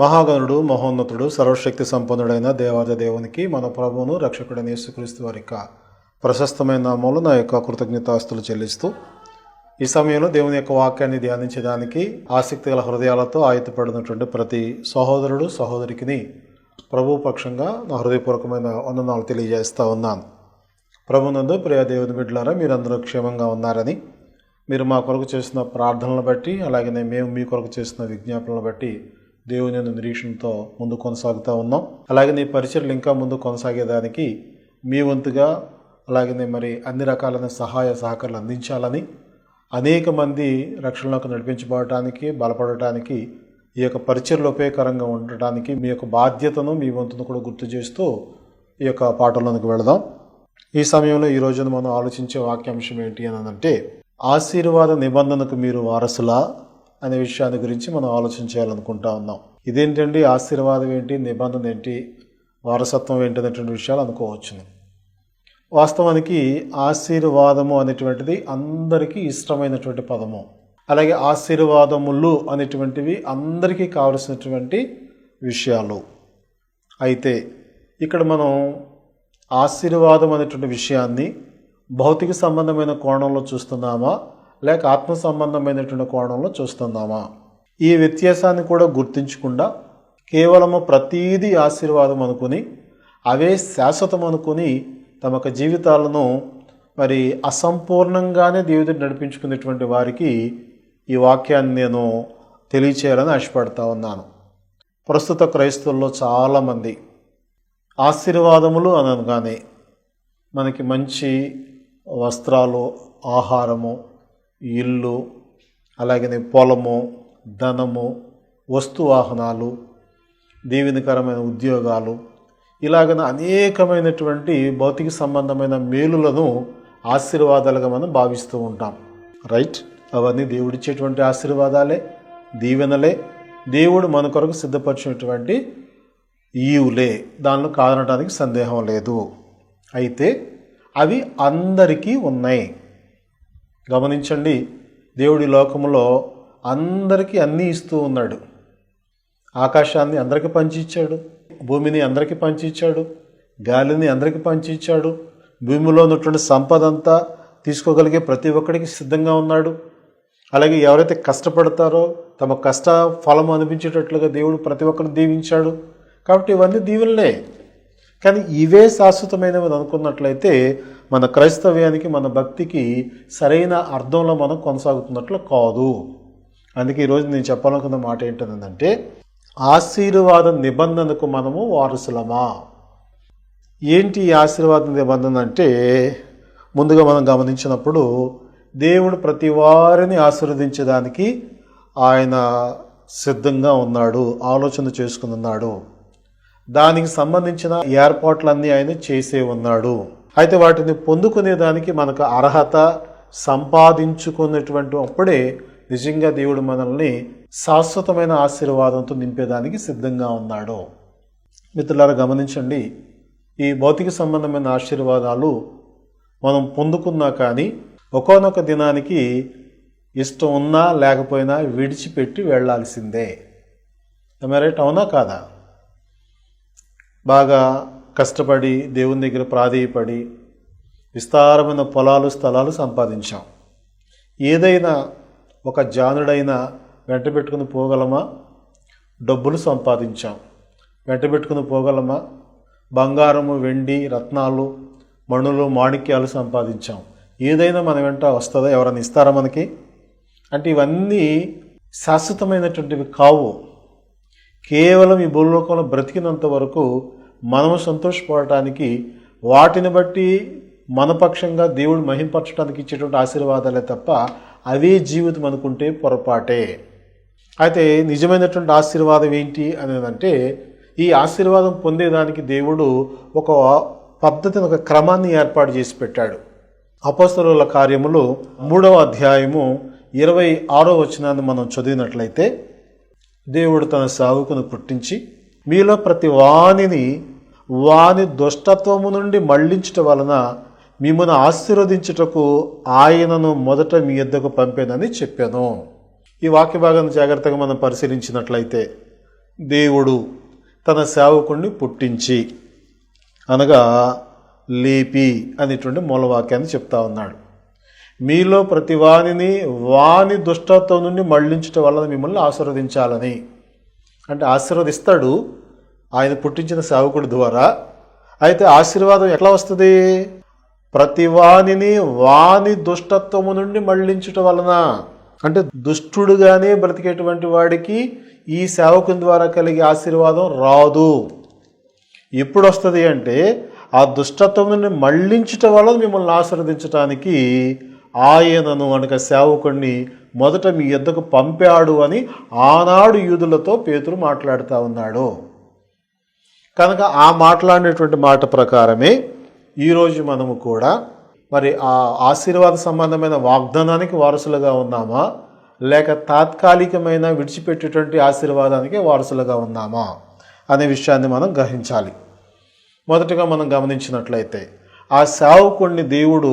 మహాగణుడు మహోన్నతుడు సర్వశక్తి సంపన్నుడైన దేవాది దేవునికి మన ప్రభువును రక్షకుడైన యేసుక్రీస్తు వారి యొక్క ప్రశస్తమైన నామములో నా యొక్క కృతజ్ఞతాస్తులు చెల్లిస్తూ ఈ సమయంలో దేవుని యొక్క వాక్యాన్ని ధ్యానించడానికి ఆసక్తి గల హృదయాలతో ఆయుధపడినటువంటి ప్రతి సహోదరుడు సహోదరికి ప్రభు పక్షంగా నా హృదయపూర్వకమైన వందనాలు తెలియజేస్తూ ఉన్నాను. ప్రభునందు ప్రియ దేవుని బిడ్డలారా, మీరందరూ క్షేమంగా ఉన్నారని, మీరు మా కొరకు చేసిన ప్రార్థనలను బట్టి, అలాగే మేము మీ కొరకు చేసిన విజ్ఞాపనలను బట్టి దేవుని నిరీక్షణతో ముందు కొనసాగుతూ ఉన్నాం. అలాగే నీ పరిచర్లు ఇంకా ముందు కొనసాగేదానికి మీ వంతుగా అలాగే మరి అన్ని రకాలైన సహాయ సహకారాలు అందించాలని, అనేక మంది రక్షణలోకి నడిపించబడటానికి బలపడటానికి ఈ యొక్క పరిచర్లు ఉపయోగకరంగా ఉండటానికి మీ యొక్క బాధ్యతను మీ వంతును కూడా గుర్తు చేస్తూ ఈ యొక్క పాఠంలోనికి వెళదాం. ఈ సమయంలో ఈ రోజున మనం ఆలోచించే వాక్యాంశం ఏంటి అని అంటే, ఆశీర్వాద నిబంధనకు మీరు వారసులా అనే విషయాన్ని గురించి మనం ఆలోచించాలనుకుంటా ఉన్నాం. ఇదేంటండి, ఆశీర్వాదం ఏంటి, నిబంధన ఏంటి, వారసత్వం ఏంటి అనేటువంటి విషయాలు అనుకోవచ్చును. వాస్తవానికి ఆశీర్వాదము అనేటువంటిది అందరికీ ఇష్టమైనటువంటి పదము. అలాగే ఆశీర్వాదములు అనేటువంటివి అందరికీ కావలసినటువంటి విషయాలు. అయితే ఇక్కడ మనం ఆశీర్వాదం అనేటువంటి విషయాన్ని భౌతిక సంబంధమైన కోణంలో చూస్తున్నామా, లేక ఆత్మ సంబంధమైనటువంటి కోణంలో చూస్తున్నామా? ఈ వ్యత్యాసాన్ని కూడా గుర్తించకుండా కేవలము ప్రతీదీ ఆశీర్వాదం అనుకుని, అవే శాశ్వతం అనుకుని తమ యొక్క జీవితాలను మరి అసంపూర్ణంగానే దేవుడు నడిపించుకునేటువంటి వారికి ఈ వాక్యాన్ని నేను తెలియచేయాలని ఆశపడతా ఉన్నాను. ప్రస్తుత క్రైస్తవుల్లో చాలామంది ఆశీర్వాదములు అనగానే మనకి మంచి వస్త్రాలు, ఆహారము, ఇల్లు, అలాగే పొలము, ధనము, వస్తువాహనాలు, దీవెనకరమైన ఉద్యోగాలు, ఇలాగన అనేకమైనటువంటి భౌతిక సంబంధమైన మేలులను ఆశీర్వాదాలుగా మనం భావిస్తూ ఉంటాం. రైట్? అవన్నీ దేవుడిచ్చేటువంటి ఆశీర్వాదాలే, దీవెనలే, దేవుడు మన కొరకు సిద్ధపరిచినటువంటి ఈవులే, దానిలో కాదనడానికి సందేహం లేదు. అయితే అవి అందరికీ ఉన్నాయి. గమనించండి, దేవుడి లోకంలో అందరికీ అన్నీ ఇస్తూ ఉన్నాడు. ఆకాశాన్ని అందరికీ పంచి ఇచ్చాడు, భూమిని అందరికీ పంచి ఇచ్చాడు, గాలిని అందరికీ పంచి ఇచ్చాడు, భూమిలో ఉన్నటువంటి సంపద అంతా తీసుకోగలిగే ప్రతి ఒక్కడికి సిద్ధంగా ఉన్నాడు. అలాగే ఎవరైతే కష్టపడతారో తమ కష్ట ఫలము అనిపించేటట్లుగా దేవుడు ప్రతి ఒక్కరిని దీవించాడు. కాబట్టి ఇవన్నీ దీవెనలే. కానీ ఇవే శాశ్వతమైనవి అనుకున్నట్లయితే మన క్రైస్తవ్యానికి, మన భక్తికి సరైన అర్థంలో మనం కొనసాగుతున్నట్లు కాదు. అందుకే ఈరోజు నేను చెప్పాలనుకున్న మాట ఏంటంటే, ఆశీర్వాద నిబంధనకు మనము వారసులమా? ఏంటి ఈ ఆశీర్వాద నిబంధన అంటే, ముందుగా మనం గమనించినప్పుడు దేవుడు ప్రతి వారిని ఆశీర్వదించడానికి ఆయన సిద్ధంగా ఉన్నాడు, ఆలోచన చేసుకుని ఉన్నాడు. దానికి సంబంధించిన ఏర్పాట్లన్నీ ఆయన చేసే ఉన్నాడు. అయితే వాటిని పొందుకునేదానికి మనకు అర్హత సంపాదించుకున్నటువంటి అప్పుడే నిజంగా దేవుడు మనల్ని శాశ్వతమైన ఆశీర్వాదంతో నింపేదానికి సిద్ధంగా ఉన్నాడు. మిత్రులారా, గమనించండి, ఈ భౌతిక సంబంధమైన ఆశీర్వాదాలు మనం పొందుకున్నా కానీ ఒకానొక దినానికి ఇష్టం ఉన్నా లేకపోయినా విడిచిపెట్టి వెళ్లాల్సిందే. రైట్? అవునా కాదా? బాగా కష్టపడి దేవుని దగ్గర ప్రాధేయపడి విస్తారమైన పొలాలు, స్థలాలు సంపాదించాం. ఏదైనా ఒక జానుడైనా వెంట పెట్టుకుని పోగలమా? డబ్బులు సంపాదించాం, వెంట పెట్టుకుని పోగలమా? బంగారము, వెండి, రత్నాలు, మణులు, మాణిక్యాలు సంపాదించాం. ఏదైనా మన వెంట వస్తుందా? ఎవరైనా ఇస్తారా మనకి? అంటే ఇవన్నీ శాశ్వతమైనటువంటివి కావు. కేవలం ఈ భూలోకంలో బ్రతికినంత వరకు మనము సంతోషపడటానికి, వాటిని బట్టి మన పక్షంగా దేవుడు మహింపరచడానికి ఇచ్చేటువంటి ఆశీర్వాదాలే తప్ప అవే జీవితం అనుకుంటే పొరపాటే. అయితే నిజమైనటువంటి ఆశీర్వాదం ఏంటి అనేదంటే, ఈ ఆశీర్వాదం పొందేదానికి దేవుడు ఒక పద్ధతిని, ఒక క్రమాన్ని ఏర్పాటు చేసి పెట్టాడు. అపోస్తలుల కార్యములు 3వ అధ్యాయము 26వ వచనాన్ని మనం చదివినట్లయితే, దేవుడు తన సేవకును పుట్టించి మీలో ప్రతి వానిని వాని దుష్టత్వము నుండి మళ్లించుట వలన మిమ్మల్ని ఆశీర్వదించుటకు ఆయనను మొదట మీ యొద్దకు పంపానని చెప్పాను. ఈ వాక్య భాగాన్ని జాగ్రత్తగా మనం పరిశీలించినట్లయితే దేవుడు తన సేవకుడిని పుట్టించి అనగా లేపి అనేటువంటి మూలవాక్యాన్ని చెప్తా ఉన్నాడు. మీలో ప్రతి వానిని వాని దుష్టత్వం నుండి మళ్లించటం వలన మిమ్మల్ని ఆశీర్వదించాలని. అంటే ఆశీర్వదిస్తాడు ఆయన పుట్టించిన సేవకుడి ద్వారా. అయితే ఆశీర్వాదం ఎట్లా వస్తుంది? ప్రతి వానిని వాని దుష్టత్వము నుండి మళ్లించటం వలన. అంటే దుష్టుడుగానే బ్రతికేటువంటి వాడికి ఈ సేవకుని ద్వారా కలిగే ఆశీర్వాదం రాదు. ఎప్పుడు వస్తుంది అంటే ఆ దుష్టత్వం నుండి మళ్లించటం వలన మిమ్మల్ని ఆశీర్వదించటానికి ఆయనను అనగా సేవకుడిని మొదట మీ యొద్దకు పంపాడు అని ఆనాడు యూదులతో పేతురు మాట్లాడుతూ ఉన్నాడు. కనుక ఆ మాట్లాడినటువంటి మాట ప్రకారమే ఈరోజు మనము కూడా మరి ఆ ఆశీర్వాద సంబంధమైన వాగ్దానానికి వారసులుగా ఉన్నామా, లేక తాత్కాలికమైన విడిచిపెట్టేటువంటి ఆశీర్వాదానికి వారసులుగా ఉన్నామా అనే విషయాన్ని మనం గ్రహించాలి. మొదటగా మనం గమనించినట్లయితే ఆ సేవకుడిని దేవుడు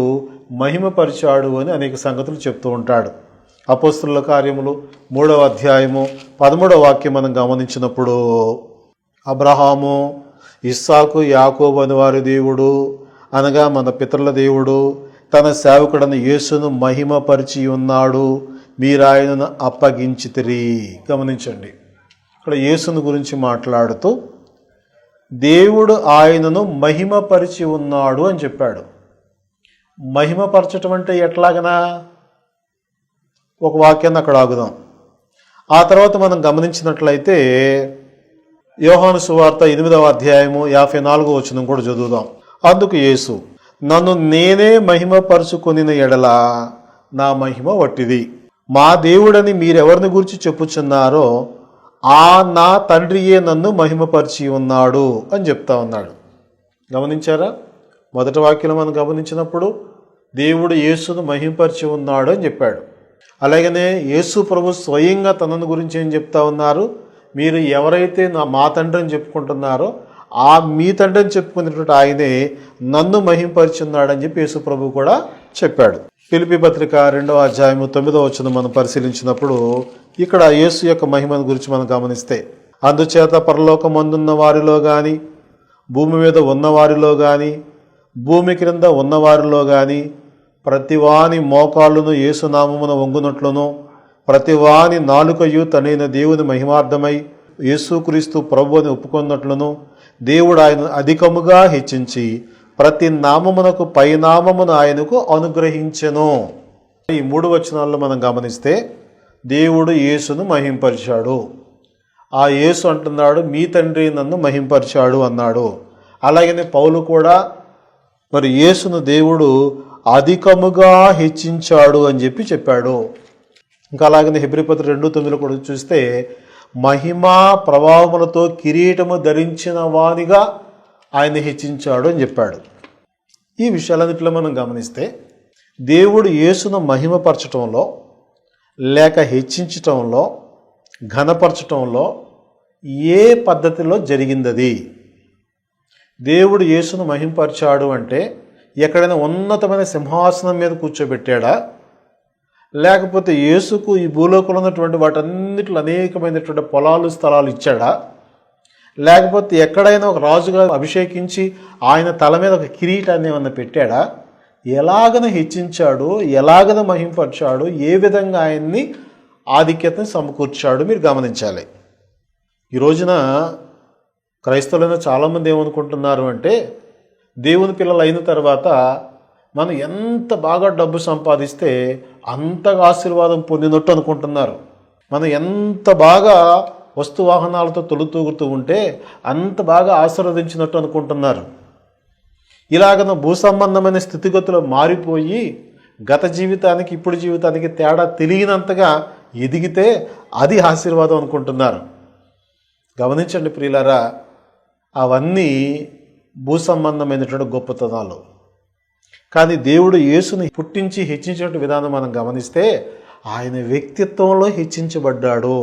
మహిమపరిచాడు అని అనేక సంగతులు చెప్తూ ఉంటాడు. అపోస్తలుల కార్యములు 3వ అధ్యాయము 13వ వాక్యం మనం గమనించినప్పుడు, అబ్రహాము, ఇస్సాకు, యాకోబు అని వారి దేవుడు అనగా మన పితరుల దేవుడు తన సేవకుడని యేసును మహిమపరిచి ఉన్నాడు, మీరాయనను అప్పగించితిరి. గమనించండి, ఇక్కడ యేసును గురించి మాట్లాడుతూ దేవుడు ఆయనను మహిమపరిచి ఉన్నాడు అని చెప్పాడు. మహిమపరచటం అంటే ఎట్లాగనా? ఒక వాక్యాన్ని అక్కడ ఆగుదాం. ఆ తర్వాత మనం గమనించినట్లయితే యోహాను సువార్త 8వ అధ్యాయము 54వ వచనం కూడా చదువుదాం. అందుకు యేసు, నన్ను నేనే మహిమపరుచుకొనిన ఎడల నా మహిమ వట్టిది. మా దేవుడని మీరెవరిని గురించి చెప్పుచున్నారో ఆ నా తండ్రియే నన్ను మహిమపరిచి ఉన్నాడు అని చెప్తా ఉన్నాడు. గమనించారా? మొదటి వాక్యం మనం గమనించినప్పుడు దేవుడు యేసును మహిమపరిచి ఉన్నాడు అని చెప్పాడు. అలాగనే యేసు ప్రభు స్వయంగా తనను గురించి ఏం చెప్తా ఉన్నారు? మీరు ఎవరైతే మా తండ్రి అని చెప్పుకుంటున్నారో ఆ మీ తండ్రి అని చెప్పుకునేటువంటి ఆయనే నన్ను మహిమపరిచి ఉన్నాడని చెప్పి యేసు ప్రభు కూడా చెప్పాడు. ఫిలిప్పీ పత్రిక 2వ అధ్యాయము 9వ వచనం మనం పరిశీలించినప్పుడు ఇక్కడ యేసు యొక్క మహిమను గురించి మనం గమనిస్తే, అందుచేత పరలోకమందున్న వారిలో కానీ, భూమి మీద ఉన్నవారిలో కానీ, భూమి క్రింద ఉన్నవారిలో కానీ ప్రతివాని మోకాళ్ళును యేసునామమున వంగునట్లును, ప్రతివాని నాలుకయు తనైన దేవుని మహిమార్థమై యేసుక్రీస్తు ప్రభువుని ఒప్పుకున్నట్లును దేవుడు ఆయన అధికముగా హెచ్చించి ప్రతి నామమునకు పైనామమును ఆయనకు అనుగ్రహించెను. ఈ 3 వచనాల్లో మనం గమనిస్తే దేవుడు యేసును మహింపరిచాడు. ఆ యేసు అంటున్నాడు, మీ తండ్రి నన్ను మహింపరిచాడు అన్నాడు. అలాగనే పౌలు కూడా మరి యేసును దేవుడు అధికముగా హెచ్చించాడు అని చెప్పాడు. ఇంకా అలాగనే హెబ్రీ పత్రిక 2:9 కూడా చూస్తే మహిమా ప్రభావములతో కిరీటము ధరించిన వానిగా ఆయన హెచ్చించాడు అని చెప్పాడు. ఈ విషయాలన్నింటిలో మనం గమనిస్తే దేవుడు యేసును మహిమపరచటంలో లేక హెచ్చించటంలో ఘనపరచటంలో ఏ పద్ధతిలో జరిగిందది? దేవుడు యేసును మహిమపరిచాడు అంటే ఎక్కడైనా ఉన్నతమైన సింహాసనం మీద కూర్చోబెట్టాడా, లేకపోతే యేసుకు ఈ భూలోకంలో ఉన్నటువంటి వాటన్నిటిలో అనేకమైనటువంటి పొలాలు స్థలాలు ఇచ్చాడా, లేకపోతే ఎక్కడైనా ఒక రాజుగా అభిషేకించి ఆయన తల మీద ఒక కిరీటాన్ని ఏమన్నా పెట్టాడా? ఎలాగన హెచ్చించాడు, ఎలాగన మహింపరిచాడు, ఏ విధంగా ఆయన్ని ఆధిక్యతను సమకూర్చాడు మీరు గమనించాలి. ఈ రోజున క్రైస్తవులైన చాలామంది ఏమనుకుంటున్నారు అంటే దేవుని పిల్లలు అయిన తర్వాత మనం ఎంత బాగా డబ్బు సంపాదిస్తే అంతగా ఆశీర్వాదం పొందినట్టు అనుకుంటున్నారు. మనం ఎంత బాగా వస్తు వాహనాలతో తొలుతూగుతూ ఉంటే అంత బాగా ఆశీర్వదించినట్టు అనుకుంటున్నారు. ఇలాగన భూ సంబంధమైన స్థితిగతులు మారిపోయి గత జీవితానికి ఇప్పుడు జీవితానికి తేడా తెలియనంతగా ఎదిగితే అది ఆశీర్వాదం అనుకుంటున్నారు. గమనించండి ప్రియులారా, అవన్నీ భూ సంబంధమైనటువంటి గొప్పతనాలు. కానీ దేవుడు యేసుని పుట్టించి హెచ్చించిన విధానం మనం గమనిస్తే ఆయన వ్యక్తిత్వంలో హెచ్చించబడ్డాడు,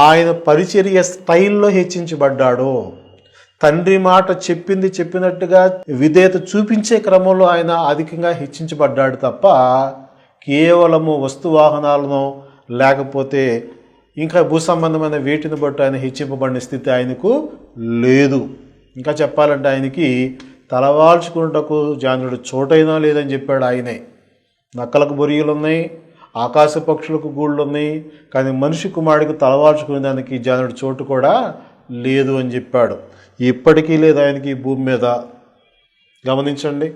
ఆయన పరిచర్య స్టైల్లో హెచ్చించబడ్డాడు. తండ్రి మాట చెప్పింది చెప్పినట్టుగా విధేయత చూపించే క్రమంలో ఆయన అధికంగా హెచ్చించబడ్డాడు తప్ప కేవలము వస్తు వాహనాలను లేకపోతే ఇంకా భూ సంబంధమైన వేటిని బట్టి ఆయన హెచ్చింపబడిన స్థితి ఆయనకు లేదు. ఇంకా చెప్పాలంటే ఆయనకి తలవాల్చుకున్నటకు జానుడు చోటైనా లేదని చెప్పాడు ఆయనే. నక్కలకు బొరియలు ఉన్నాయి, ఆకాశ పక్షులకు గూళ్ళు ఉన్నాయి, కానీ మనిషి కుమారుడికి తలవాల్చుకునే దానికి జానుడు చోటు కూడా లేదు అని చెప్పాడు. ఇప్పటికీ లేదు ఆయనకి ఈ భూమి మీద. గమనించండి,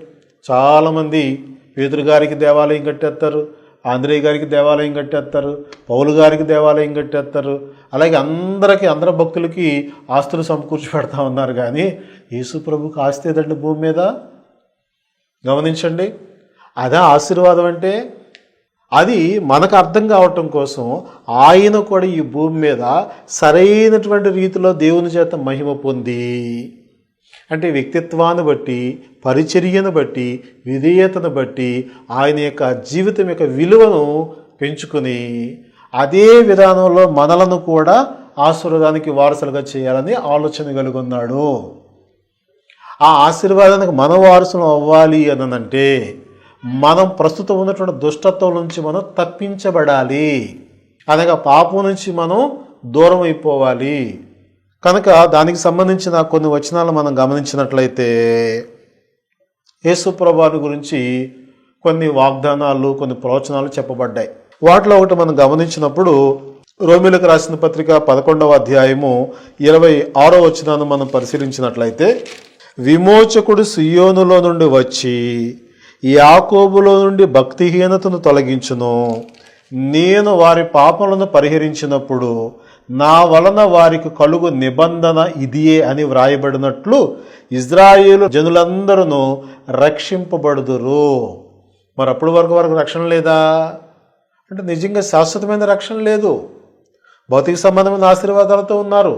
చాలామంది పేతురు గారికి దేవాలయం కట్టేస్తారు, ఆంధ్రేయ గారికి దేవాలయం కట్టేస్తారు, పౌలు గారికి దేవాలయం కట్టేస్తారు, అలాగే అందరి భక్తులకి ఆస్తులు సమకూర్చి పెడతా ఉన్నారు. కానీ యేసు ప్రభుకి ఆస్తి ఏదండి భూమి మీద? గమనించండి, అదే ఆశీర్వాదం అంటే. అది మనకు అర్థం కావటం కోసం ఆయన కూడా ఈ భూమి మీద సరైనటువంటి రీతిలో దేవుని చేత మహిమ పొంది, అంటే వ్యక్తిత్వాన్ని బట్టి, పరిచర్యను బట్టి, విధేయతను బట్టి ఆయన యొక్క జీవితం యొక్క విలువను పెంచుకొని అదే విధానంలో మనలను కూడా ఆశీర్వాదానికి వారసులుగా చేయాలని ఆలోచన కలిగి ఉన్నాడు. ఆ ఆశీర్వాదానికి మన వారసులు అవ్వాలి అనంటే మనం ప్రస్తుతం ఉన్నటువంటి దుష్టత్వం నుంచి మనం తప్పించబడాలి, అనగా పాపం నుంచి మనం దూరం అయిపోవాలి. కనుక దానికి సంబంధించిన కొన్ని వచనాలు మనం గమనించినట్లయితే యేసు ప్రభువుని గురించి కొన్ని వాగ్దానాలు, కొన్ని ప్రవచనాలు చెప్పబడ్డాయి. వాటిలో ఒకటి మనం గమనించినప్పుడు రోమీయులకు రాసిన పత్రిక 11వ అధ్యాయము 26వ వచనాన్ని మనం పరిశీలించినట్లయితే, విమోచకుడు సియోనులో నుండి వచ్చి యాకోబులో నుండి భక్తిహీనతను తొలగించును, నేను వారి పాపలను పరిహరించినప్పుడు నా వలన వారికి కలుగు నిబంధన ఇదియే అని వ్రాయబడినట్లు ఇజ్రాయేలు జనులందరూ రక్షింపబడుదురు. మరి అప్పటి వరకు రక్షణ లేదా అంటే నిజంగా శాశ్వతమైన రక్షణ లేదు. భౌతిక సంబంధమైన ఆశీర్వాదాలతో ఉన్నారు,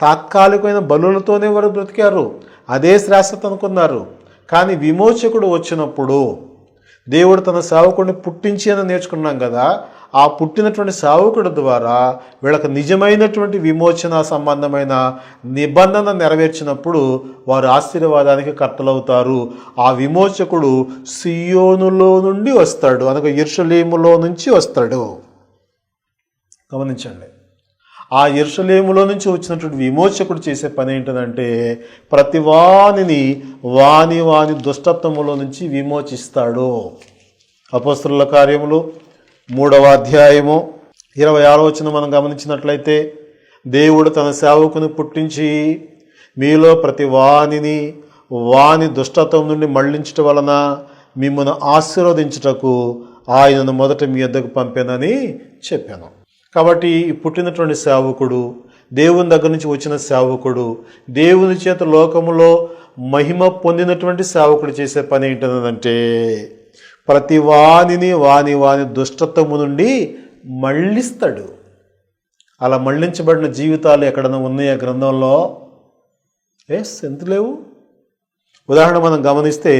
తాత్కాలికమైన బలులతోనే వారు బ్రతికారు, అదే శాశ్వత అనుకున్నారు. కానీ విమోచకుడు వచ్చినప్పుడు దేవుడు తన సేవకుడిని పుట్టించి అని నేర్చుకున్నాం కదా, ఆ పుట్టినటువంటి సేవకుడి ద్వారా వీళ్ళకి నిజమైనటువంటి విమోచన సంబంధమైన నిబంధన నెరవేర్చినప్పుడు వారు ఆశీర్వాదానికి కర్తలవుతారు. ఆ విమోచకుడు సియోనులో నుండి వస్తాడు, అనగా యెరూషలేములో నుంచి వస్తాడు. గమనించండి, ఆ యెరూషలేములో నుంచి వచ్చినటువంటి విమోచకుడు చేసే పని ఏంటంటే ప్రతి వానిని వాని దుష్టత్వములో నుంచి విమోచిస్తాడు. అపోస్తలుల కార్యములు 3వ అధ్యాయము 26వ వచనం మనం గమనించినట్లయితే, దేవుడు తన సేవకుని పుట్టించి మీలో ప్రతి వాని దుష్టత్వం నుండి మళ్లించటం వలన మిమ్మల్ని ఆశీర్వదించుటకు ఆయనను మొదట మీ యొద్దకు పంపానని చెప్పాను. కాబట్టి పుట్టినటువంటి సేవకుడు, దేవుని దగ్గర నుంచి వచ్చిన సేవకుడు, దేవుని చేత లోకములో మహిమ పొందినటువంటి సేవకుడు చేసే పని ఏంటంటే ప్రతి వాని దుష్టత్వము నుండి మళ్ళిస్తాడు. అలా మళ్ళించబడిన జీవితాలు ఎక్కడైనా ఉన్నాయా గ్రంథంలో? ఎంత లేవు. ఉదాహరణ మనం గమనిస్తే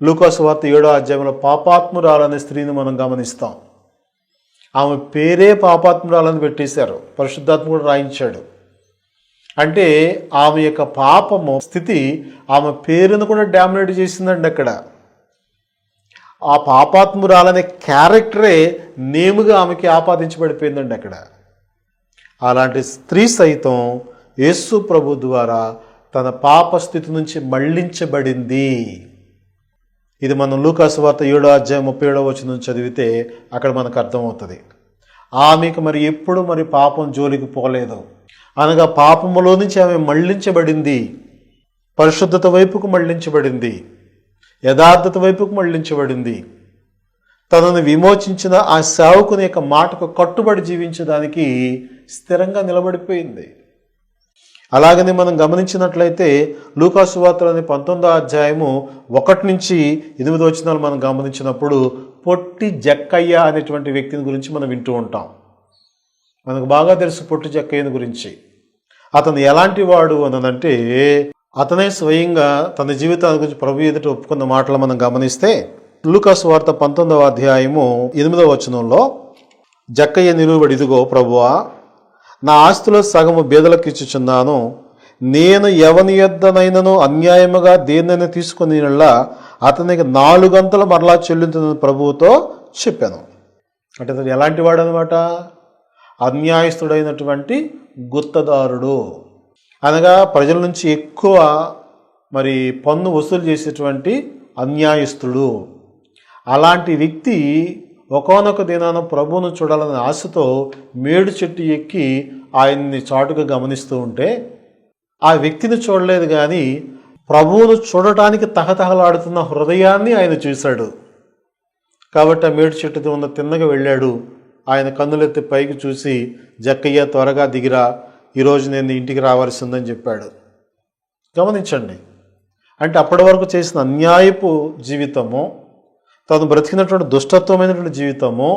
లూకా సువార్త 7వ అధ్యాయంలో పాపాత్మురాలనే స్త్రీని మనం గమనిస్తాం. ఆమె పేరే పాపాత్మురాలని పెట్టేశారు, పరిశుద్ధాత్మ కూడా రాయించాడు. అంటే ఆమె యొక్క పాపము స్థితి ఆమె పేరును కూడా డామినేట్ చేసిందండి. అక్కడ ఆ పాపాత్మురాలనే క్యారెక్టరే నేముగా ఆమెకి ఆపాదించబడిపోయిందండి అక్కడ. అలాంటి స్త్రీ సైతం యేసు ప్రభు ద్వారా తన పాప స్థితి నుంచి మళ్లించబడింది. ఇది మనం లూకా సువార్త 7వ అధ్యాయం 37వ వచనం చదివితే అక్కడ మనకు అర్థమవుతుంది. ఆమెకు మరి ఎప్పుడు పాపం జోలికి పోలేదు, అనగా పాపములో నుంచి ఆమె మళ్లించబడింది, పరిశుద్ధత వైపుకు మళ్లించబడింది, యథార్థత వైపుకు మళ్లించబడింది. తనను విమోచించిన ఆ సేవకుని యొక్క మాటకు కట్టుబడి జీవించడానికి స్థిరంగా నిలబడిపోయింది. అలాగని మనం గమనించినట్లయితే లూకా సువార్తలోని 19వ అధ్యాయము 1 నుంచి 8 వచనాలు మనం గమనించినప్పుడు పొట్టి జక్కయ్య అనేటువంటి వ్యక్తిని గురించి మనం వింటూ ఉంటాం. మనకు బాగా తెలుసు పొట్టి జక్కయ్యని గురించి. అతను ఎలాంటి వాడు అనంటే అతనే స్వయంగా తన జీవితాన్ని గురించి ప్రభు ఎదుట ఒప్పుకున్న మాటలు మనం గమనిస్తే లూకా సువార్త 19వ అధ్యాయము 8వ వచనంలో జక్కయ్య నిలువబడి, ఇదిగో ప్రభువా, నా ఆస్తిలో సగము బీదలకు ఇచ్చుచున్నాను, నేను ఎవని యొద్దనైనను అన్యాయముగా దేన్నైనా తీసుకుని అతనికి 4 గంటలు మరలా చెల్లించునని ప్రభువుతో చెప్పాను. అంటే అతను ఎలాంటి వాడు అనమాట? అన్యాయస్తుడైనటువంటి గుత్తదారుడు అనగా ప్రజల నుంచి ఎక్కువ మరి పన్ను వసూలు చేసేటువంటి అన్యాయస్తుడు. అలాంటి వ్యక్తి ఒకానొక దినాన ప్రభువును చూడాలనే ఆశతో మేడు చెట్టు ఎక్కి ఆయన్ని చాటుగా గమనిస్తూ ఉంటే ఆ వ్యక్తిని చూడలేదు, కానీ ప్రభువును చూడటానికి తహతహలాడుతున్న హృదయాన్ని ఆయన చూశాడు. కాబట్టి ఆ మేడు చెట్టుతో ఉన్న తిన్నగా వెళ్ళాడు. ఆయన కన్నులెత్తి పైకి చూసి, జక్కయ్య త్వరగా దిగిరా, ఈరోజు నేను ఇంటికి రావాల్సిందని చెప్పాడు. గమనించండి, అంటే అప్పటి వరకు చేసిన అన్యాయపు జీవితము, తను బ్రతికినటువంటి దుష్టత్వమైనటువంటి జీవితము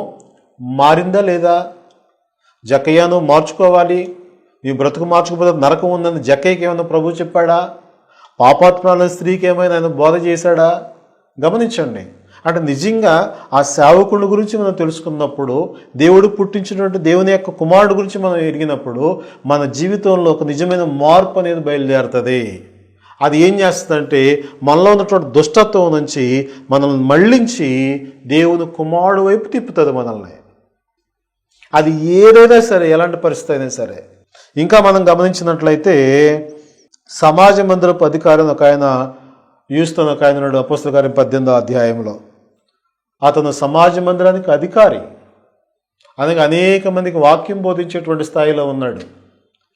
మారిందా లేదా? జక్కయ్యను మార్చుకోవాలి, నీ బ్రతుకు మార్చుకోకపోతే నరకం ఉందని జక్కయ్యకి ఏమైనా ప్రభు చెప్పాడా? పాపాత్మురాలైన స్త్రీకి ఏమైనా ఆయన బోధ చేశాడా? గమనించండి, అంటే నిజంగా ఆ సేవకుడి గురించి మనం తెలుసుకున్నప్పుడు, దేవుడు పుట్టించినటువంటి దేవుని యొక్క కుమారుడు గురించి మనం ఎరిగినప్పుడు మన జీవితంలో ఒక నిజమైన మార్పు అనేది బయలుదేరుతుంది. అది ఏం చేస్తుందంటే మనలో ఉన్నటువంటి దుష్టత్వం నుంచి మనల్ని మళ్ళించి దేవుని కుమారుడు వైపు తిప్పుతుంది మనల్ని. అది ఏదైనా సరే, ఎలాంటి పరిస్థితి అయినా సరే. ఇంకా మనం గమనించినట్లయితే సమాజ మందిరపు అధికారి ఒక ఆయన, యూస్తోన్ ఒక ఆయన నాడు అపోస్తల కార్యం 18వ అధ్యాయంలో. అతను సమాజ మందిరానికి అధికారి, అనగా అనేక మందికి వాక్యం బోధించేటువంటి స్థాయిలో ఉన్నాడు.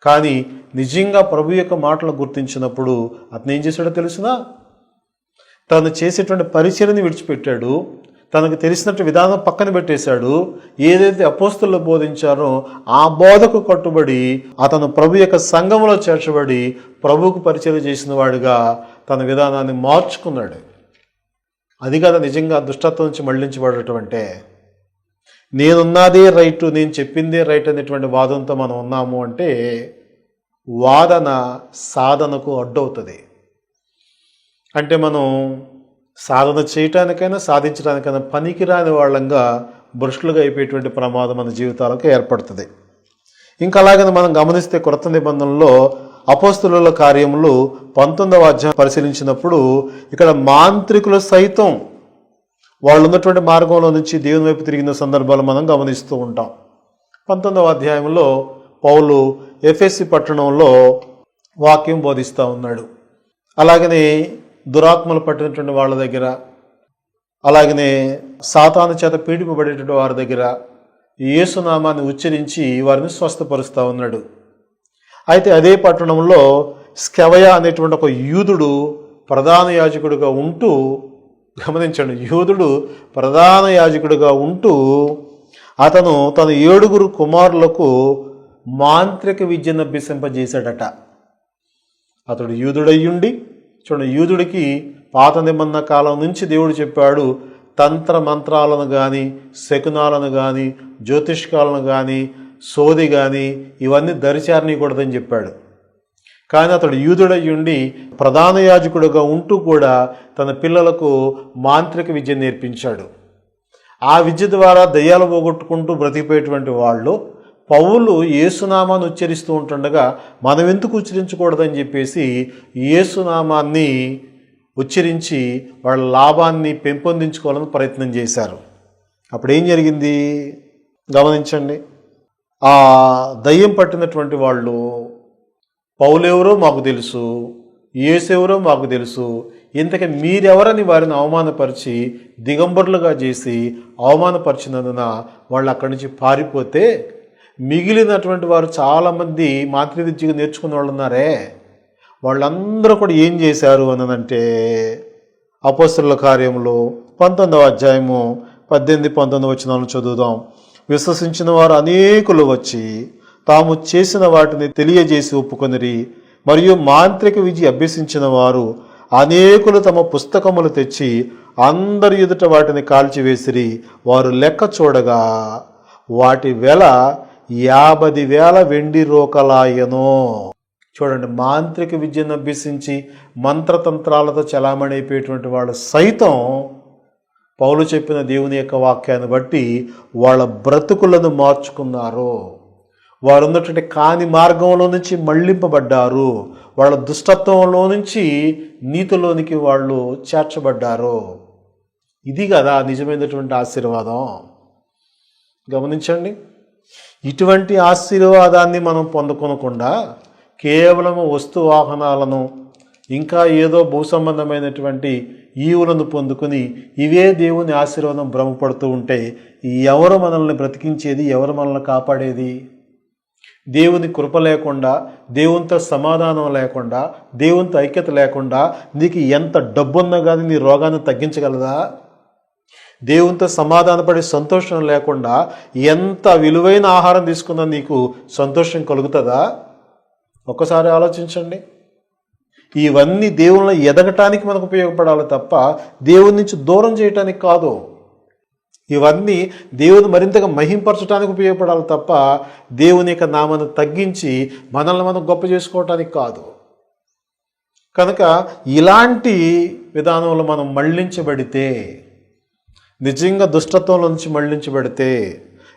కానీ నిజంగా ప్రభు యొక్క మాటలు గుర్తించినప్పుడు అతను ఏం చేశాడో తెలుసునా? తను చేసేటువంటి పరిచర్యని విడిచిపెట్టాడు, తనకు తెలిసినట్టు విధానం పక్కన పెట్టేశాడు. ఏదైతే అపోస్తలు బోధించారో ఆ బోధకు కట్టుబడి అతను ప్రభు యొక్క సంఘంలో చేర్చబడి ప్రభువుకు పరిచర్య చేసిన వాడిగా తన విధానాన్ని మార్చుకున్నాడు. అది కదా నిజంగా దుష్టత్వం నుంచి మళ్లించబడటం అంటే. నేనున్నదే రైటు, నేను చెప్పిందే రైట్ అనేటువంటి వాదంతో మనం ఉన్నాము అంటే వాదన సాధనకు అడ్డవుతుంది. అంటే మనం సాధన చేయటానికైనా సాధించడానికైనా పనికిరాని వాళ్ళంగా భ్రష్టులుగా అయిపోయేటువంటి ప్రమాదం మన జీవితాలకు ఏర్పడుతుంది. ఇంకా అలాగే మనం గమనిస్తే క్రొత్త నిబంధనలో అపోస్తలుల కార్యములు 19వ అధ్యాయం పరిశీలించినప్పుడు ఇక్కడ మాంత్రికులు సైతం వాళ్ళు ఉన్నటువంటి మార్గంలో నుంచి దేవుని వైపు తిరిగిన సందర్భాలు మనం గమనిస్తూ ఉంటాం. 19వ అధ్యాయంలో పౌలు ఎఫెసీ పట్టణంలో వాక్యం బోధిస్తూ ఉన్నాడు. అలాగనే దురాత్మలు పట్టినటువంటి వాళ్ళ దగ్గర, అలాగనే సాతాను చేత పీడింపబడేటువంటి వారి దగ్గర యేసునామాన్ని ఉచ్చరించి వారిని స్వస్థపరుస్తూ ఉన్నాడు. అయితే అదే పట్టణంలో స్కెవయ అనేటువంటి ఒక యూదుడు ప్రధాన యాజకుడిగా ఉంటూ, గమనించండి, యూదుడు ప్రధాన యాజకుడిగా ఉంటూ అతను తన 7 కుమారులకు మాంత్రిక విద్యను అభ్యసింపజేశాడట. అతడు యూదుడయ్యుండి, చూడండి, యూదుడికి పాత నిబంధన కాలం నుంచి దేవుడు చెప్పాడు, తంత్ర మంత్రాలను కానీ, శకునాలను కానీ, జ్యోతిష్కాలను కానీ, సోది కానీ ఇవన్నీ దరిచారనీయకూడదని చెప్పాడు. కానీ అతడు యూదుడయ్యుండి ప్రధాన యాజకుడిగా ఉంటూ కూడా తన పిల్లలకు మాంత్రిక విద్య నేర్పించాడు. ఆ విద్య ద్వారా దయ్యాలు పోగొట్టుకుంటూ బ్రతికిపోయేటువంటి వాళ్ళు పౌలు యేసునామాన్ని ఉచ్చరిస్తూ ఉంటుండగా మనం ఎందుకు ఉచ్చరించకూడదని చెప్పేసి యేసునామాన్ని ఉచ్చరించి వాళ్ళ లాభాన్ని పెంపొందించుకోవాలని ప్రయత్నం చేశారు. అప్పుడు ఏం జరిగింది గమనించండి. ఆ దయ్యం పట్టినటువంటి వాళ్ళు పౌలెవరో మాకు తెలుసు, యేసెవరో మాకు తెలుసు, ఇంతకీ మీరెవరని వారిని అవమానపరిచి దిగంబరులుగా చేసి అవమానపరిచినందున వాళ్ళు అక్కడి నుంచి పారిపోతే మిగిలినటువంటి వారు చాలామంది మాంత్రిక విద్యగా నేర్చుకున్న వాళ్ళు ఉన్నారే, వాళ్ళందరూ కూడా ఏం చేశారు అనంటే అపోస్తలుల కార్యములు 19వ అధ్యాయము 18-19 వచనాలను చదువుదాం. విశ్వసించిన వారు అనేకులు వచ్చి తాము చేసిన వాటిని తెలియజేసి ఒప్పుకొనిరి. మరియు మాంత్రిక విద్య అభ్యసించిన వారు అనేకులు తమ పుస్తకములు తెచ్చి అందరి ఎదుట వాటిని కాల్చివేసిరి. వారు లెక్క చూడగా వాటి వెల 50,000 వెండి రోకలాయను. చూడండి, మాంత్రిక విద్యను అభ్యసించి మంత్రతంత్రాలతో చలామణి అయిపోయేటువంటి వాళ్ళు సైతం పౌలు చెప్పిన దేవుని యొక్క వాక్యాన్ని బట్టి వాళ్ళ బ్రతుకులను మార్చుకున్నారు. వారు ఉన్నటువంటి కాని మార్గంలో నుంచి మళ్లింపబడ్డారు. వాళ్ళ దుష్టత్వంలో నుంచి నీతిలోనికి వాళ్ళు చేర్చబడ్డారు. ఇది కదా నిజమైనటువంటి ఆశీర్వాదం. గమనించండి, ఇటువంటి ఆశీర్వాదాన్ని మనం పొందుకొనకుండా కేవలము వస్తు వాహనాలను ఇంకా ఏదో భూ సంబంధమైనటువంటి ఈవులను పొందుకొని ఇవే దేవుని ఆశీర్వాదం భ్రమపడుతూ ఉంటే ఎవరు మనల్ని బ్రతికించేది, ఎవరు మనల్ని కాపాడేది? దేవుని కృప లేకుండా, దేవునితో సమాధానం లేకుండా, దేవునితో ఐక్యత లేకుండా నీకు ఎంత డబ్బున్నా కానీ నీ రోగాన్ని తగ్గించగలదా? దేవునితో సమాధానపడి సంతోషం లేకుండా ఎంత విలువైన ఆహారం తీసుకున్నా నీకు సంతోషం కలుగుతుందా? ఒక్కసారి ఆలోచించండి. ఇవన్నీ దేవుని ఎదగటానికి మనకు ఉపయోగపడాలి తప్ప దేవుని నుంచి దూరం చేయటానికి కాదు. ఇవన్నీ దేవుని మరింతగా మహింపరచడానికి ఉపయోగపడాలి తప్ప దేవుని యొక్క నామాన్ని తగ్గించి మనల్ని మనం గొప్ప చేసుకోవటానికి కాదు. కనుక ఇలాంటి విధానంలో మనం మళ్ళించబడితే, నిజంగా దుష్టత్వంలో నుంచి మళ్ళించబడితే,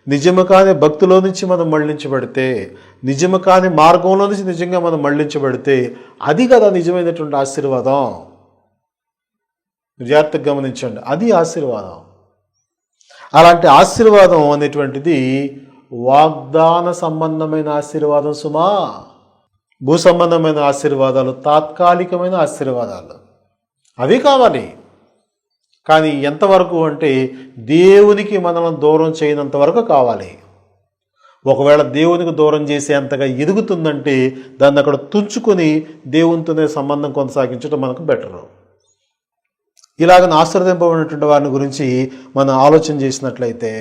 నిజము కాని భక్తిలో నుంచి మనం మళ్ళించబడితే, నిజము కాని మార్గంలో నుంచి నిజంగా మనం మళ్ళించబడితే అది కదా నిజమైనటువంటి ఆశీర్వాదం. జాగ్రత్తగా గమనించండి, అది ఆశీర్వాదం. అలాంటి ఆశీర్వాదం అనేటువంటిది వాగ్దాన సంబంధమైన ఆశీర్వాదం సుమా. భూ సంబంధమైన ఆశీర్వాదాలు తాత్కాలికమైన ఆశీర్వాదాలు, అవి కావాలి. కానీ ఎంతవరకు అంటే దేవునికి మనల్ని దూరం చేయనంత వరకు కావాలి. ఒకవేళ దేవునికి దూరం చేసేంతగా ఎదుగుతుందంటే దాన్ని అక్కడ తుంచుకొని దేవునితోనే సంబంధం కొనసాగించడం మనకు బెటరు. ఇలాగ ఆశీర్వదింపబడినటువంటి వారిని గురించి మనం ఆలోచన చేసినట్లయితే,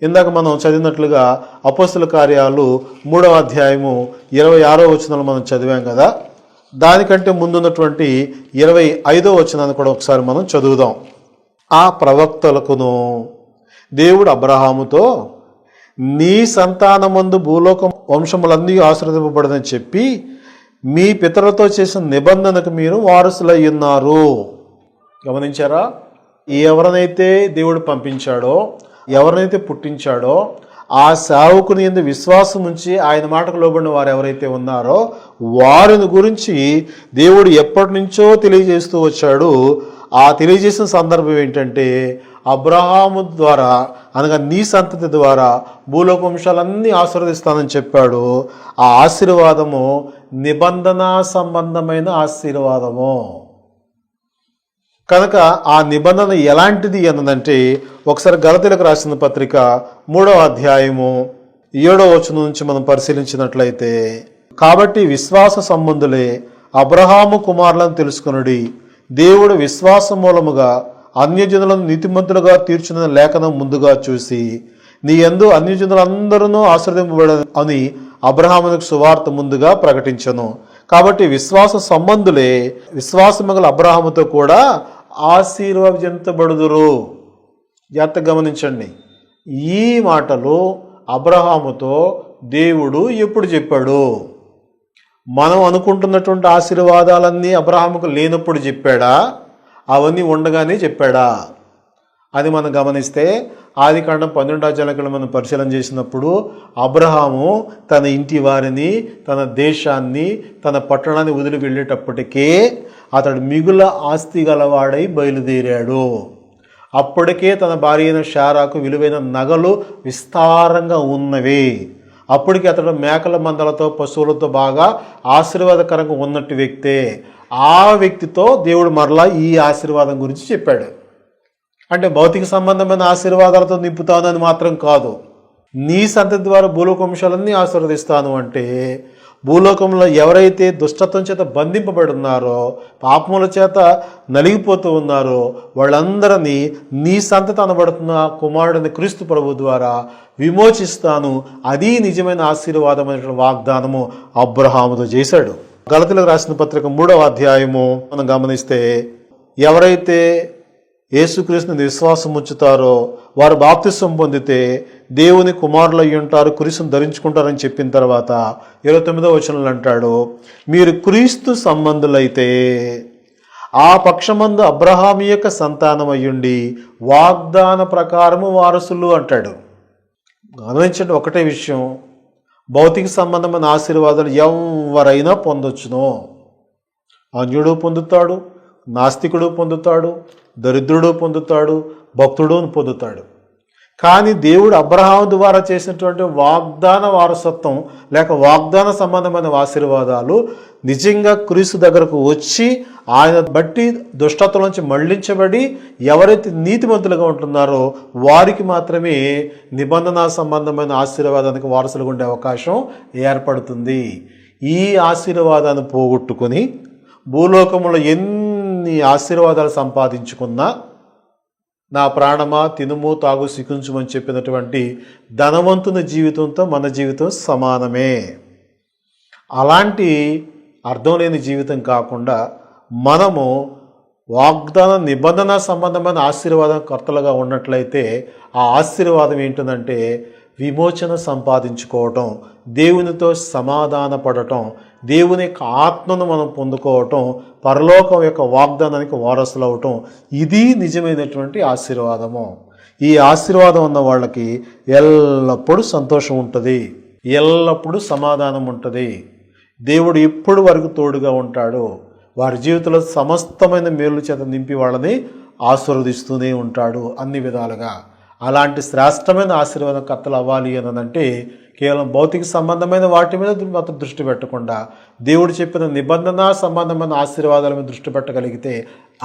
ఇందాక మనం చదివినట్లుగా అపోస్తల కార్యాలు 3వ అధ్యాయము 26వ వచనంలో మనం చదివాం కదా. దానికంటే ముందున్నటువంటి 25వ వచనాన్ని కూడా ఒకసారి మనం చదువుదాం. ఆ ప్రవక్తలకును దేవుడు అబ్రహాముతో నీ సంతానమందు భూలోక వంశములన్నీ ఆశీర్వదింపబడదని చెప్పి మీ పితరులతో చేసిన నిబంధనకు మీరు వారసులై ఉన్నారు. గమనించారా? ఎవరినైతే దేవుడు పంపించాడో, ఎవరినైతే పుట్టించాడో ఆ సేవకుని యందు విశ్వాసం ఉంచి ఆయన మాటకు లోబడిన వారు ఎవరైతే ఉన్నారో వారిని గురించి దేవుడు ఎప్పటి నుంచో తెలియజేస్తూ వచ్చాడు. ఆ తెలియజేసిన సందర్భం ఏంటంటే అబ్రహాము ద్వారా, అనగా నీ సంతతి ద్వారా భూలోక వంశాలన్నీ ఆశీర్వదిస్తానని చెప్పాడు. ఆ ఆశీర్వాదము నిబంధన సంబంధమైన ఆశీర్వాదము. కనుక ఆ నిబంధన ఎలాంటిది అన్నదంటే ఒకసారి గలతీలకు రాసిన పత్రిక 3వ అధ్యాయము 7వ వచనం నుంచి మనం పరిశీలించినట్లయితే, కాబట్టి విశ్వాస సంబంధులే అబ్రహాము కుమారులను తెలుసుకొనుడి, దేవుడు విశ్వాస మూలముగా అన్యజనులను నీతిమంతులుగా తీర్చున్న లేఖనం ముందుగా చూసి నీ యందు అన్యజనులందరూ ఆశీర్వదింపబడని అని అబ్రహామునకు సువార్త ముందుగా ప్రకటించను. కాబట్టి విశ్వాస సంబంధులే విశ్వాసమగల అబ్రహాముతో కూడా ఆశీర్వదించబడుదురు. జాగ్రత్తగా గమనించండి, ఈ మాటలు అబ్రహాముతో దేవుడు ఎప్పుడు చెప్పాడు? మనం అనుకుంటున్నటువంటి ఆశీర్వాదాలన్నీ అబ్రహాముకు లేనప్పుడు చెప్పాడా? అవన్నీ ఉండగానే చెప్పాడా? అది మనం గమనిస్తే ఆదికాండం 12వ అధ్యాయంలో మనం పరిశీలన చేసినప్పుడు అబ్రహాము తన ఇంటి వారిని, తన దేశాన్ని, తన పట్టణాన్ని వదిలి వెళ్ళేటప్పటికే అతడు మిగుల ఆస్తి గలవాడై బయలుదేరాడు. అప్పటికే తన భార్య అయిన శారాకు విలువైన నగలు విస్తారంగా ఉన్నవి. అప్పటికి అతడు మేకల మందలతో, పశువులతో బాగా ఆశీర్వాదకరంగా ఉన్నట్టు వ్యక్తే. ఆ వ్యక్తితో దేవుడు మరలా ఈ ఆశీర్వాదం గురించి చెప్పాడు. అంటే భౌతిక సంబంధమైన ఆశీర్వాదాలతో నింపుతానని మాత్రం కాదు. నీ సంతతి ద్వారా భూలోక వంశాలన్నీ ఆశీర్వదిస్తాను అంటే భూలోకంలో ఎవరైతే దుష్టత్వం చేత బంధింపబడి ఉన్నారో, పాపముల చేత నలిగిపోతూ ఉన్నారో వాళ్ళందరినీ నీ సంతతి అనబడుతున్న కుమారుడిని క్రీస్తు ప్రభు ద్వారా విమోచిస్తాను. అది నిజమైన ఆశీర్వాదమైన వాగ్దానము అబ్రహాముతో చేశాడు. గలతీలకు రాసిన పత్రిక 3వ అధ్యాయము మనం గమనిస్తే, ఎవరైతే యేసుక్రీస్తుని విశ్వాసం ఉంచుతారో వారు బాప్తిసం పొందితే దేవుని కుమారులు అయి ఉంటారు, క్రీస్తుని ధరించుకుంటారని చెప్పిన తర్వాత 29వ వచనంలో అంటాడు, మీరు క్రీస్తు సంబంధులైతే ఆ పక్షమందు అబ్రహాము యొక్క సంతానం అయ్యుండి వాగ్దాన ప్రకారము వారసులు అంటాడు. గమనించండి, ఒకటే విషయం, భౌతిక సంబంధమైన ఆశీర్వాదాలు ఎవరైనా పొందొచ్చును. అన్యుడు పొందుతాడు, నాస్తికుడు పొందుతాడు, దరిద్రుడు పొందుతాడు, భక్తుడు పొందుతాడు. కానీ దేవుడు అబ్రహాము ద్వారా చేసినటువంటి వాగ్దాన వారసత్వం లేక వాగ్దాన సంబంధమైన ఆశీర్వాదాలు నిజంగా క్రీస్తు దగ్గరకు వచ్చి ఆయన బట్టి దుష్టత్వం నుంచి మళ్లించబడి ఎవరైతే నీతిమంతులుగా ఉంటున్నారో వారికి మాత్రమే నిబంధన సంబంధమైన ఆశీర్వాదానికి వారసులుగా ఉండే అవకాశం ఏర్పడుతుంది. ఈ ఆశీర్వాదాన్ని పోగొట్టుకొని భూలోకంలో ఎన్ని ఆశీర్వాదాలు సంపాదించుకున్నా నా ప్రాణమా తినుము తాగు సికుంచుమని చెప్పినటువంటి ధనవంతుని జీవితంతో మన జీవితం సమానమే. అలాంటి అర్థం లేని జీవితం కాకుండా మనము వాగ్దాన నిబంధన సంబంధమైన ఆశీర్వాదం కర్తలుగా ఉన్నట్లయితే ఆ ఆశీర్వాదం ఏంటంటే విమోచన సంపాదించుకోవటం, దేవునితో సమాధాన పడటం, దేవుని యొక్క ఆత్మను మనం పొందుకోవటం, పరలోకం యొక్క వాగ్దానానికి వారసులు అవటం. ఇది నిజమైనటువంటి ఆశీర్వాదము. ఈ ఆశీర్వాదం ఉన్న వాళ్ళకి ఎల్లప్పుడూ సంతోషం ఉంటుంది, ఎల్లప్పుడూ సమాధానం ఉంటుంది. దేవుడు ఎప్పుడు వరకు తోడుగా ఉంటాడు. వారి జీవితంలో సమస్తమైన మేలు చేత నింపి వాళ్ళని ఆశీర్వదిస్తూనే ఉంటాడు అన్ని విధాలుగా. అలాంటి శ్రేష్టమైన ఆశీర్వాదం కర్తలు అవ్వాలి అని అంటే కేవలం భౌతిక సంబంధమైన వాటి మీద మాత్రం దృష్టి పెట్టకుండా దేవుడు చెప్పిన నిబంధన సంబంధమైన ఆశీర్వాదాల మీద దృష్టి పెట్టగలిగితే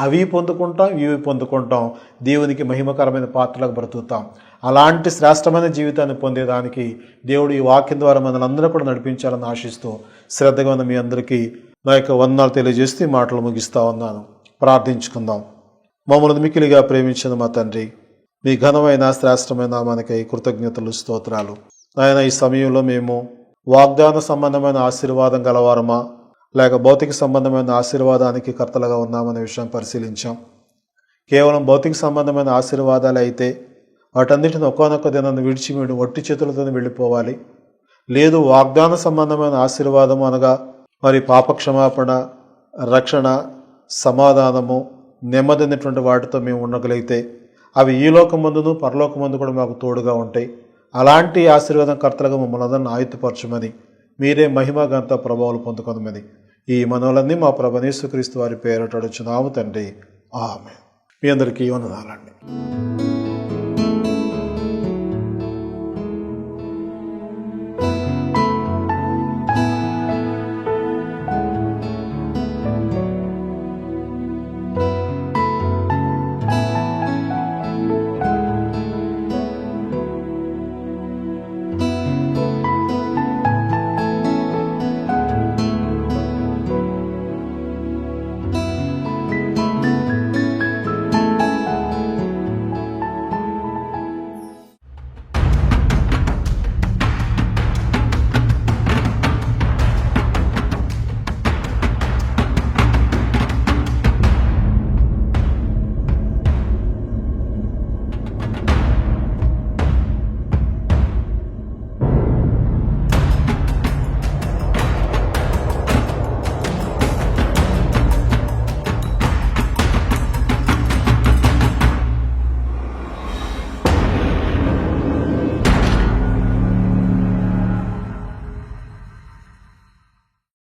అవి పొందుకుంటాం, ఇవి పొందుకుంటాం, దేవునికి మహిమకరమైన పాత్రలకు బ్రతుకుతాం. అలాంటి శ్రేష్టమైన జీవితాన్ని పొందేదానికి దేవుడు ఈ వాక్యం ద్వారా మనల్ని అందరూ కూడా నడిపించాలని ఆశిస్తూ శ్రద్ధగా ఉన్న మీ అందరికీ నా యొక్క వందనాలు తెలియజేస్తూ ఈ మాటలు ముగిస్తా ఉన్నాను. ప్రార్థించుకుందాం. మమ్మల్ని మిక్కిలిగా ప్రేమించిన మా తండ్రి, మీ ఘనమైన శ్రేష్టమైన నామానికి కృతజ్ఞతలు, స్తోత్రాలు. ఆయన ఈ సమయంలో మేము వాగ్దాన సంబంధమైన ఆశీర్వాదం గలవారమా లేక భౌతిక సంబంధమైన ఆశీర్వాదానికి కర్తలుగా ఉన్నామనే విషయం పరిశీలించాం. కేవలం భౌతిక సంబంధమైన ఆశీర్వాదాలు అయితే వాటన్నిటిని ఒక్కొక్క దినాన్ని విడిచి మీరు ఒట్టి చేతులతో వెళ్ళిపోవాలి. లేదు వాగ్దాన సంబంధమైన ఆశీర్వాదము అనగా మరి పాపక్షమాపణ, రక్షణ, సమాధానము, నెమ్మది అనేటువంటి వాటితో మేము ఉండగలిగితే అవి ఈ లోకమందును పరలోకమందు కూడా మాకు తోడుగా ఉంటాయి. అలాంటి ఆశీర్వాదం కర్తలుగా మమ్మల్ని అందరిని ఆయుధపరచమని, మీరే మహిమ గంత ప్రభావాలు పొందుకొనమని ఈ మనవులన్నీ మా ప్రభు యేసుక్రీస్తు వారి పేరట అడుగుచున్నాము తండ్రి. ఆమేన్. మీ అందరికీ వందనాలండి.